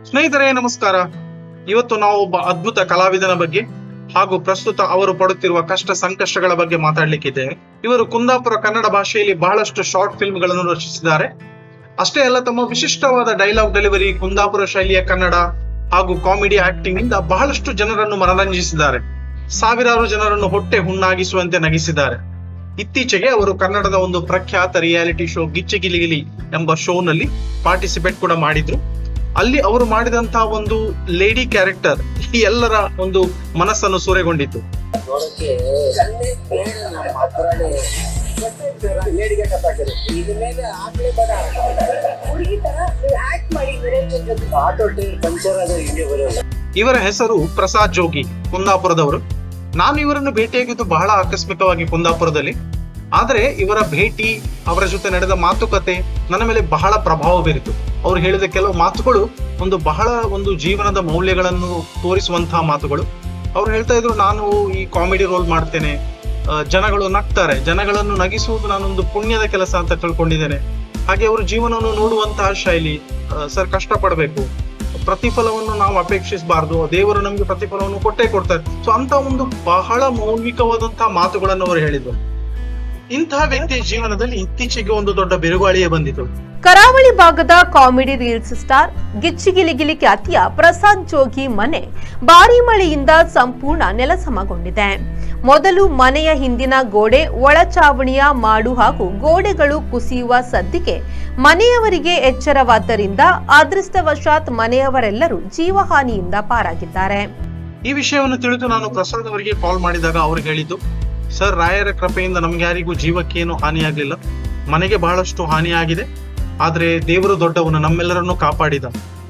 ಸ್ನೇಹಿತರೆ ನಮಸ್ಕಾರ. ಇವತ್ತು ನಾವು ಒಬ್ಬ ಅದ್ಭುತ ಕಲಾವಿದನ ಬಗ್ಗೆ ಹಾಗೂ ಪ್ರಸ್ತುತ ಅವರು ಪಡುತ್ತಿರುವ ಕಷ್ಟ ಸಂಕಷ್ಟಗಳ ಬಗ್ಗೆ ಮಾತಾಡ್ಲಿಕ್ಕಿದ್ದೇವೆ. ಇವರು ಕುಂದಾಪುರ ಕನ್ನಡ ಭಾಷೆಯಲ್ಲಿ ಬಹಳಷ್ಟು ಶಾರ್ಟ್ ಫಿಲ್ಮ್ ಗಳನ್ನು ರಚಿಸಿದ್ದಾರೆ. ಅಷ್ಟೇ ಅಲ್ಲ, ತಮ್ಮ ವಿಶಿಷ್ಟವಾದ ಡೈಲಾಗ್ ಡೆಲಿವರಿ, ಕುಂದಾಪುರ ಶೈಲಿಯ ಕನ್ನಡ ಹಾಗೂ ಕಾಮಿಡಿ ಆಕ್ಟಿಂಗ್ ಇಂದ ಬಹಳಷ್ಟು ಜನರನ್ನು ಮನರಂಜಿಸಿದ್ದಾರೆ. ಸಾವಿರಾರು ಜನರನ್ನು ಹೊಟ್ಟೆ ಹುಣ್ಣಾಗಿಸುವಂತೆ ನಗಿಸಿದ್ದಾರೆ. ಇತ್ತೀಚೆಗೆ ಅವರು ಕನ್ನಡದ ಒಂದು ಪ್ರಖ್ಯಾತ ರಿಯಾಲಿಟಿ ಶೋ ಗಿಚ್ಚಿ ಗಿಲಿಗಿಲಿ ಎಂಬ ಶೋನಲ್ಲಿ ಪಾರ್ಟಿಸಿಪೇಟ್ ಕೂಡ ಮಾಡಿದ್ರು. ಅಲ್ಲಿ ಅವರು ಮಾಡಿದಂತಹ ಒಂದು ಲೇಡಿ ಕ್ಯಾರೆಕ್ಟರ್ ಎಲ್ಲರ ಒಂದು ಮನಸ್ಸನ್ನು ಸೂರೆಗೊಂಡಿತ್ತು. ಇವರ ಹೆಸರು ಪ್ರಸಾದ್ ಜೋಗಿ, ಕುಂದಾಪುರದವರು. ನಾನು ಇವರನ್ನು ಭೇಟಿಯಾಗಿದ್ದು ಬಹಳ ಆಕಸ್ಮಿಕವಾಗಿ ಕುಂದಾಪುರದಲ್ಲಿ. ಆದರೆ ಇವರ ಭೇಟಿ, ಅವರ ಜೊತೆ ನಡೆದ ಮಾತುಕತೆ ನನ್ನ ಮೇಲೆ ಬಹಳ ಪ್ರಭಾವ ಬೀರಿತು. ಅವ್ರು ಹೇಳಿದ ಕೆಲವು ಮಾತುಗಳು ಬಹಳ ಜೀವನದ ಮೌಲ್ಯಗಳನ್ನು ತೋರಿಸುವಂತಹ ಮಾತುಗಳು. ಅವ್ರು ಹೇಳ್ತಾ ಇದ್ರು, ನಾನು ಈ ಕಾಮಿಡಿ ರೋಲ್ ಮಾಡ್ತೇನೆ, ಜನಗಳು ನಗ್ತಾರೆ, ಜನಗಳನ್ನು ನಗಿಸುವುದು ನಾನೊಂದು ಪುಣ್ಯದ ಕೆಲಸ ಅಂತ ತಿಳ್ಕೊಂಡಿದ್ದೇನೆ. ಹಾಗೆ ಅವರು ಜೀವನವನ್ನು ನೋಡುವಂತಹ ಶೈಲಿ, ಸರ್ ಕಷ್ಟಪಡಬೇಕು, ಪ್ರತಿಫಲವನ್ನು ನಾವು ಅಪೇಕ್ಷಿಸಬಾರ್ದು, ದೇವರು ನಮ್ಗೆ ಪ್ರತಿಫಲವನ್ನು ಕೊಟ್ಟೇ ಕೊಡ್ತಾರೆ. ಸೊ ಅಂತ ಬಹಳ ಮೌಲಿಕವಾದಂತಹ ಮಾತುಗಳನ್ನು ಅವರು ಹೇಳಿದ್ರು. ಇಂತಹ ವ್ಯಕ್ತಿಯ ಜೀವನದಲ್ಲಿ ಇತ್ತೀಚೆಗೆ ಒಂದು ದೊಡ್ಡ ಬಿರುಗಾಳಿಯೇ ಬಂದಿತು. ಕರಾವಳಿ ಭಾಗದ ಕಾಮಿಡಿ ರೀಲ್ಸ್ ಸ್ಟಾರ್ ಗಿಚ್ಚಿಗಿಲಿಗಿಲಿ ಖ್ಯಾತಿಯ ಪ್ರಸಾದ್ ಜೋಗಿ ಮನೆ ಭಾರೀ ಮಳೆಯಿಂದ ಸಂಪೂರ್ಣ ನೆಲಸಮಗೊಂಡಿದೆ. ಮೊದಲು ಮನೆಯ ಹಿಂದಿನ ಗೋಡೆ, ಒಳಚಾವಣಿಯ ಮಾಡು ಹಾಗೂ ಗೋಡೆಗಳು ಕುಸಿಯುವ ಸದ್ದಿಗೆ ಮನೆಯವರಿಗೆ ಎಚ್ಚರವಾದ್ದರಿಂದ ಅದೃಷ್ಟವಶಾತ್ ಮನೆಯವರೆಲ್ಲರೂ ಜೀವಹಾನಿಯಿಂದ ಪಾರಾಗಿದ್ದಾರೆ. ಈ ವಿಷಯವನ್ನು ತಿಳಿದು ನಾನು ಪ್ರಸಾದ್ ಅವರಿಗೆ ಕಾಲ್ ಮಾಡಿದಾಗ ಅವರು ಹೇಳಿದ್ದು, ಸರ್, ರಾಯರ ಕೃಪೆಯಿಂದ ನಮ್ಗೆ ಯಾರಿಗೂ ಜೀವಕ್ಕೇನು ಹಾನಿಯಾಗಲಿಲ್ಲ, ಮನೆಗೆ ಬಹಳಷ್ಟು ಹಾನಿಯಾಗಿದೆ, ಆದ್ರೆ ದೇವರು ದೊಡ್ಡವನು, ನಮ್ಮೆಲ್ಲರನ್ನು ಕಾಪಾಡಿದ.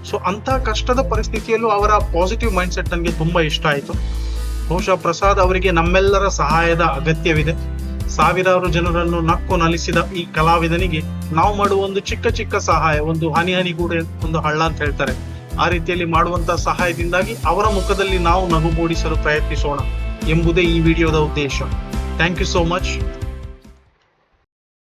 ಸೊ ಅಂತ ಕಷ್ಟದ ಪರಿಸ್ಥಿತಿಯಲ್ಲೂ ಅವರ ಪಾಸಿಟಿವ್ ಮೈಂಡ್ ಸೆಟ್ ನನಗೆ ತುಂಬಾ ಇಷ್ಟ ಆಯ್ತು. ಬಹುಶಃ ಪ್ರಸಾದ್ ಅವರಿಗೆ ನಮ್ಮೆಲ್ಲರ ಸಹಾಯದ ಅಗತ್ಯವಿದೆ. ಸಾವಿರಾರು ಜನರನ್ನು ನಕ್ಕು ನಲಿಸಿದ ಈ ಕಲಾವಿದನಿಗೆ ನಾವು ಮಾಡುವ ಒಂದು ಚಿಕ್ಕ ಚಿಕ್ಕ ಸಹಾಯ, ಒಂದು ಹನಿ ಕೂಡ ಒಂದು ಹಳ್ಳ ಅಂತ ಹೇಳ್ತಾರೆ, ಆ ರೀತಿಯಲ್ಲಿ ಮಾಡುವಂತಹ ಸಹಾಯದಿಂದಾಗಿ ಅವರ ಮುಖದಲ್ಲಿ ನಾವು ನಗು ಮೂಡಿಸಲು ಪ್ರಯತ್ನಿಸೋಣ ಎಂಬುದೇ ಈ ವಿಡಿಯೋದ ಉದ್ದೇಶ. Thank you so much.